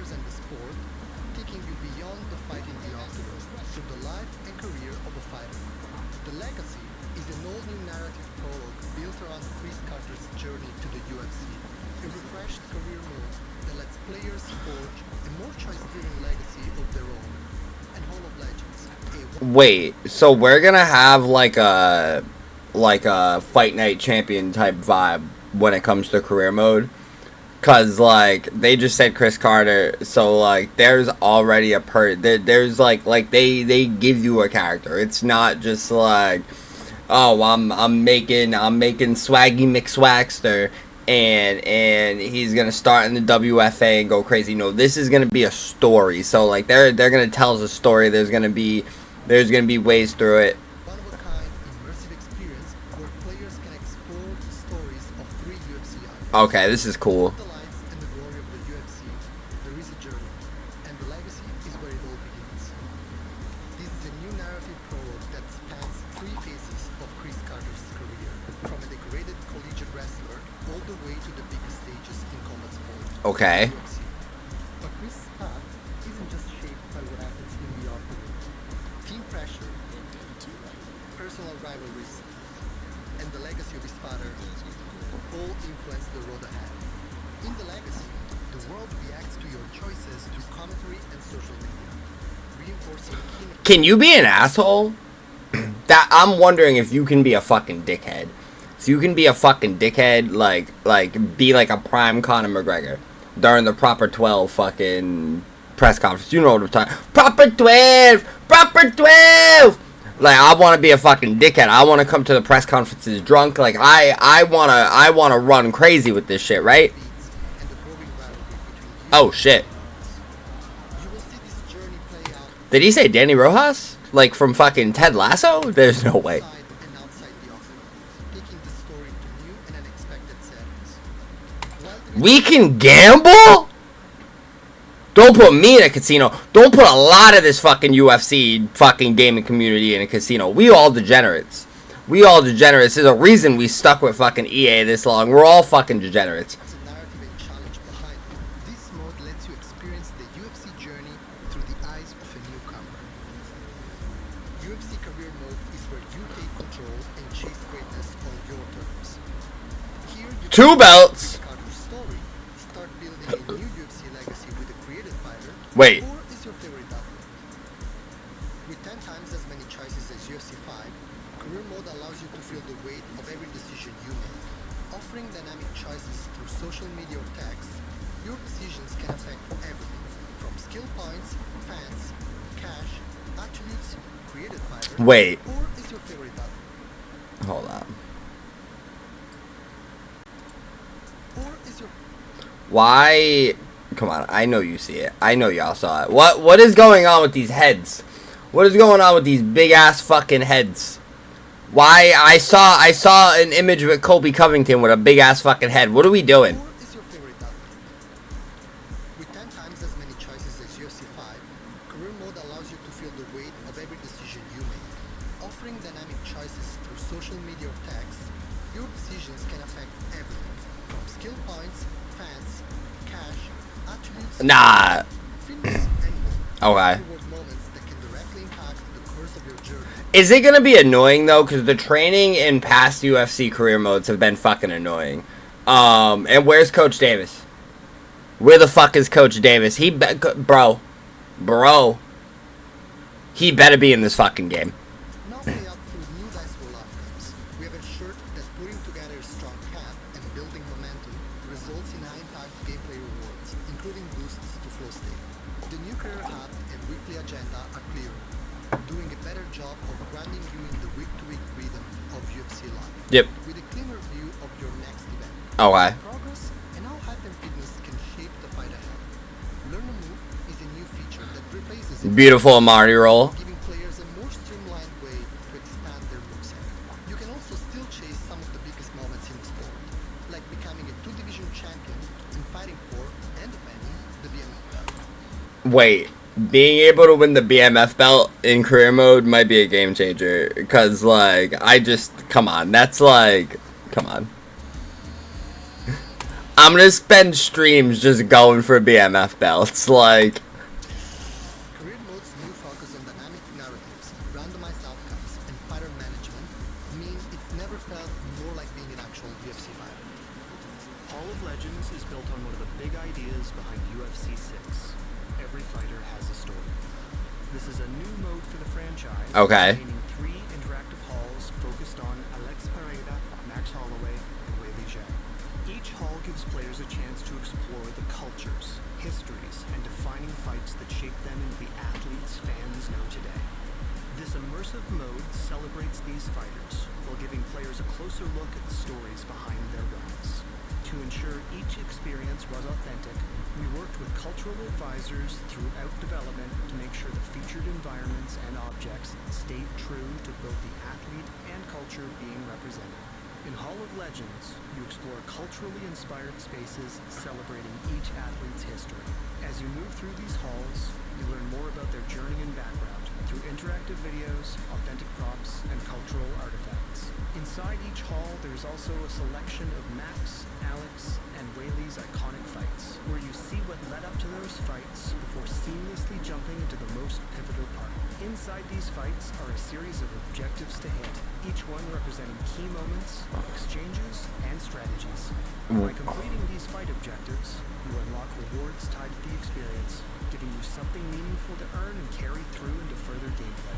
represent the sport, taking you beyond the fight in the octagon through the life and career of a fighter. The Legacy is an all-new narrative prologue built around Chris Carter's journey to the UFC, a refreshed career mode that lets players forge a more choice-driven legacy of their own. And Hall of Legends. Wait, so we're gonna have like a fight night champion type vibe when it comes to career mode? Cause like they just said Chris Carter, so like there's already a there's like they give you a character. It's not just like, oh, I'm making Swaggy McSwagster and he's gonna start in the WFA and go crazy. No, this is gonna be a story. So like they're gonna tell us a story. There's gonna be ways through it. One of a kind immersive experience where players can explore the stories of 3 UFC icons. Okay, this is cool. The lights and the glory of the UFC, there is a journey, and the legacy is where it all begins. This is a new narrative prologue that spans 3 phases of Chris Carter's career, from a decorated collegiate wrestler all the way to the biggest stages in combat sports. Okay. UFC. But Chris's path isn't just shaped by what happens in the octagon. Team pressure, personal rivalries, and the legacy of his father all influence the road ahead. In the legacy, the world reacts to your choices through commentary and social media, reinforcing key. Can you be an asshole? That I'm wondering if you can be a fucking dickhead. If you can be a fucking dickhead, like be like a prime Conor McGregor during the proper 12 fucking press conference. You know what I'm talking. Proper 12, proper 12. Like I want to be a fucking dickhead. I want to come to the press conferences drunk. Like I wanna run crazy with this shit, right? And the growing rivalry between Oh shit. you will see this journey play out Did he say Danny Rojas? Like from fucking Ted Lasso? There's no way. inside and outside the octagon, taking the story to new and unexpected settings. While there is We can gamble? Don't put me in a casino. Don't put a lot of this fucking UFC fucking gaming community in a casino. We all degenerates. We all degenerates. There's a reason we stuck with fucking EA this long. We're all fucking degenerates. a narrative and challenge behind it. This mode lets you experience the UFC journey through the eyes of a newcomer. UFC Career Mode is where you take control and chase greatness on your terms. Here you 2 belts. can Carter's story, start building a new UFC legacy with a created fighter, Wait. or is your favorite athlete. With 10 times as many choices as UFC 5, Career Mode allows you to feel the weight of every decision you make. Offering dynamic choices through social media or text, your decisions can affect everything, from skill points, fans, cash, attributes, created fighter, Wait. or is your favorite athlete. Hold on. Or is your Why? Come on. I know you see it. I know y'all saw it. What is going on with these heads? What is going on with these big ass fucking heads? Why? I saw an image with Colby Covington with a big ass fucking head. What are we doing? Or is your favorite athlete? With 10 times as many choices as UFC 5, Career Mode allows you to feel the weight of every decision you make. Offering dynamic choices through social media or text, your decisions can affect everything, from skill points, fans, cash, attributes, Nah. fitness, and more. Okay. Reward moments that can directly impact the course of your journey. Is it gonna be annoying though? Because the training in past UFC career modes have been fucking annoying. And where's Coach Davis? Where the fuck is Coach Davis? Bro, he better be in this fucking game. Now play out through new dice roll outcomes. We have ensured that putting together a strong cap and building momentum results in high-impact gameplay rewards, including boosts to flow state. The new career hub and weekly agenda are clearer, doing a better job of grounding you in the week-to-week rhythm of UFC life. Yep. With a cleaner view of your next event. Okay. Progress and how hype and fitness can shape the fight ahead. Learn a move is a new feature that replaces it, Beautiful Marty roll. giving players a more streamlined way to expand their moveset. You can also still chase some of the biggest moments in the sport, like becoming a 2-division champion and fighting for and defending the BMF belt. Wait, being able to win the BMF belt in career mode might be a game changer. Because, like, come on. That's like, come on. I'm gonna spend streams just going for BMF belts. Like, Career mode's new focus on dynamic narratives, randomized outcomes, and fighter management mean it's never felt more like being an actual UFC fighter. Hall of Legends is built on one of the big ideas behind UFC 6. Every fighter has a story. This is a new mode for the franchise, Okay. containing 3 interactive halls focused on Alex Pereira, Max Holloway, and Weili Zhang. Each hall gives players a chance to explore the cultures, histories, and defining fights that shape them into the athletes fans know today. This immersive mode celebrates these fighters while giving players a closer look at the stories behind their wins. To ensure each experience was authentic, we worked with cultural advisors throughout development to make sure the featured environments and objects stayed true to both the athlete and culture being represented. In Hall of Legends, you explore culturally inspired spaces celebrating each athlete's history. As you move through these halls, you learn more about their journey and background through interactive videos, authentic props, and cultural artifacts. Inside each hall, there's also a selection of Max, Alex, and Weili's iconic fights, where you see what led up to those fights before seamlessly jumping into the most pivotal part. Inside these fights are a series of objectives to hit, each one representing key moments, exchanges, and strategies. By completing these fight objectives, you unlock rewards tied to the experience, giving you something meaningful to earn and carry through into further gameplay.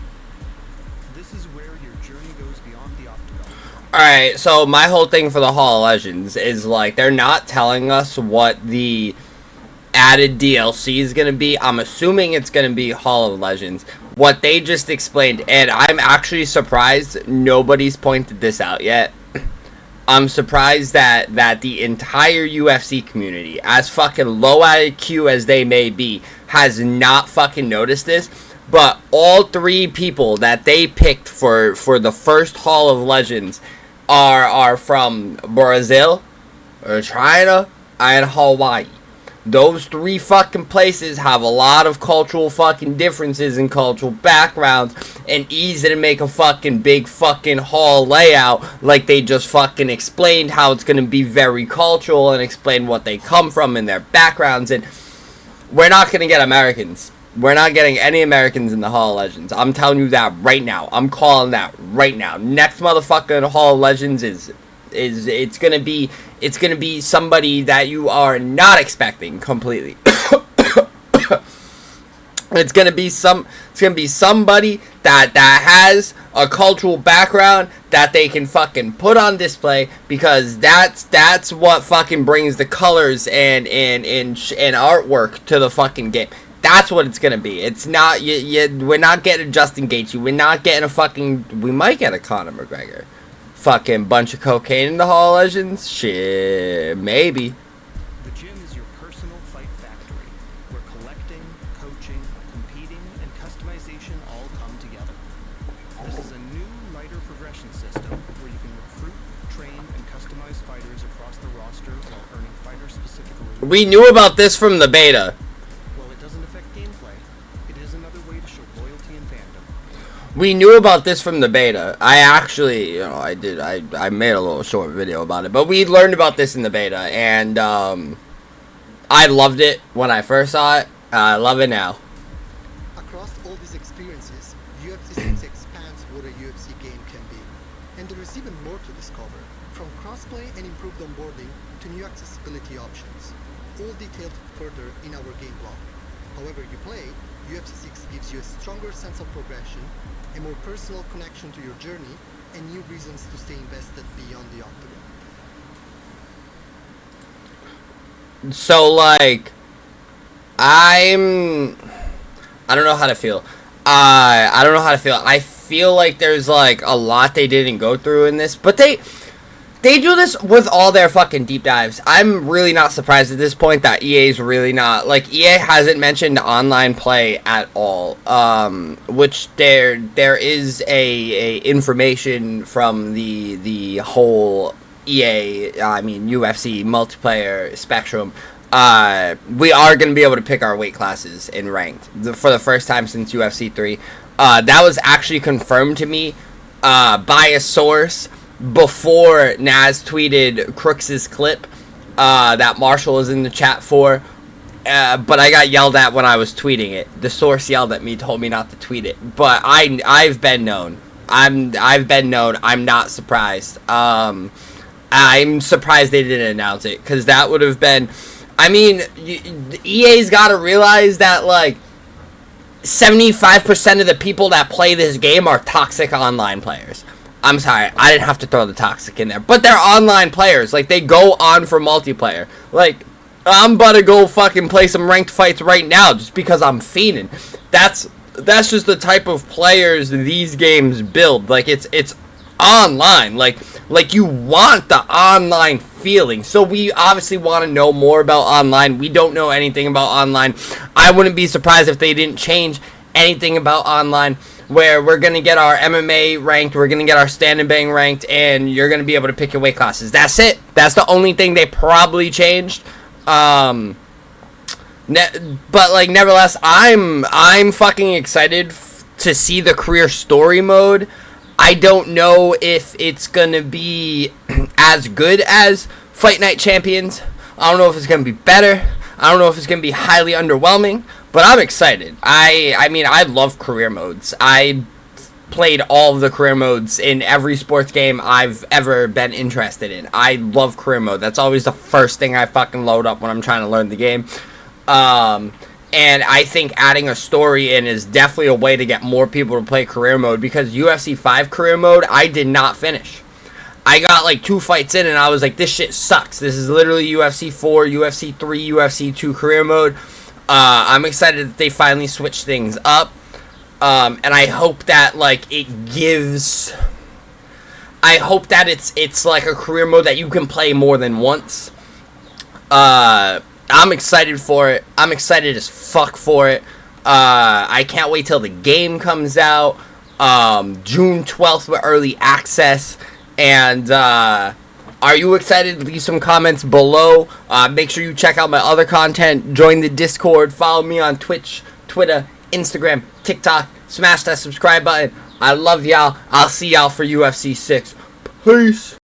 This is where your journey goes beyond the octagon. alright, so my whole thing for the Hall of Legends is, like, they're not telling us what the added DLC is gonna be. I'm assuming it's gonna be Hall of Legends. What they just explained, and I'm actually surprised nobody's pointed this out yet. I'm surprised that the entire UFC community, as fucking low IQ as they may be, has not fucking noticed this. But all 3 people that they picked for the first Hall of Legends are from Brazil, or China, and Hawaii. Those 3 fucking places have a lot of cultural fucking differences and cultural backgrounds, and easy to make a fucking big fucking hall layout like they just fucking explained how it's gonna be very cultural and explain what they come from and their backgrounds. And we're not gonna get Americans. We're not getting any Americans in the Hall of Legends. I'm telling you that right now. I'm calling that right now. Next motherfucking Hall of Legends is it's gonna be somebody that you are not expecting completely. It's gonna be somebody that has a cultural background that they can fucking put on display, because that's what fucking brings the colors and artwork to the fucking game. That's what it's gonna be. It's not we're not getting Justin Gaethje. We're not getting a fucking. We might get a Conor McGregor. Fucking bunch of cocaine in the Hall of Legends? Shit, maybe. The gym is your personal fight factory, where collecting, coaching, competing, and customization all come together. This is a new, lighter progression system where you can recruit, train, and customize fighters across the roster while earning fighter-specific rewards. We knew about this from the beta. While it doesn't affect gameplay, it is another way to show loyalty and fandom. We knew about this from the beta. I actually, I made a little short video about it, but we learned about this in the beta, and I loved it when I first saw it. I love it now. Across all these experiences, UFC 6 expands what a UFC game can be. And there is even more to discover, from crossplay and improved onboarding to new accessibility options, all detailed further in our game blog. However you play, UFC 6 gives you a stronger sense of progression, a more personal connection to your journey, and new reasons to stay invested beyond the octagon. So, like, I don't know how to feel. I don't know how to feel. I feel like there's, like, a lot they didn't go through in this, but they do this with all their fucking deep dives. I'm really not surprised at this point that EA's really not, like, EA hasn't mentioned online play at all, which there is a information from the whole EA, UFC multiplayer spectrum. We are going to be able to pick our weight classes in ranked for the first time since UFC 3. That was actually confirmed to me by a source before Naz tweeted Crooks's clip. that Marshall is in the chat for. But I got yelled at when I was tweeting it. The source yelled at me, told me not to tweet it. But I've been known. I've been known. I'm not surprised. I'm surprised they didn't announce it, because that would have been. I mean, EA's got to realize that like 75% of the people that play this game are toxic online players. I'm sorry, I didn't have to throw the toxic in there, but they're online players. Like, they go on for multiplayer. Like, I'm about to go fucking play some ranked fights right now just because I'm fiending. That's just the type of players these games build. Like, it's online. Like you want the online feeling. So we obviously want to know more about online. We don't know anything about online. I wouldn't be surprised if they didn't change anything about online, where we're going to get our MMA ranked, we're going to get our stand and bang ranked, and you're going to be able to pick your weight classes. That's it. That's the only thing they probably changed. But like, nevertheless, I'm fucking excited to see the career story mode. I don't know if it's going to be as good as Fight Night Champions. I don't know if it's going to be better. I don't know if it's going to be highly underwhelming, but I'm excited. I mean, I love career modes. I played all of the career modes in every sports game I've ever been interested in. I love career mode. That's always the first thing I fucking load up when I'm trying to learn the game. And I think adding a story in is definitely a way to get more people to play career mode, because UFC 5 career mode, I did not finish. I got like 2 fights in and I was like, this shit sucks. This is literally UFC 4, UFC 3, UFC 2 career mode. I'm excited that they finally switched things up. And I hope that like it gives... I hope that it's like a career mode that you can play more than once. I'm excited for it. I'm excited as fuck for it. I can't wait till the game comes out. June 12th with early access. And are you excited? Leave some comments below. Make sure you check out my other content. Join the Discord. Follow me on Twitch, Twitter, Instagram, TikTok. Smash that subscribe button. I love y'all. I'll see y'all for UFC 6. Peace.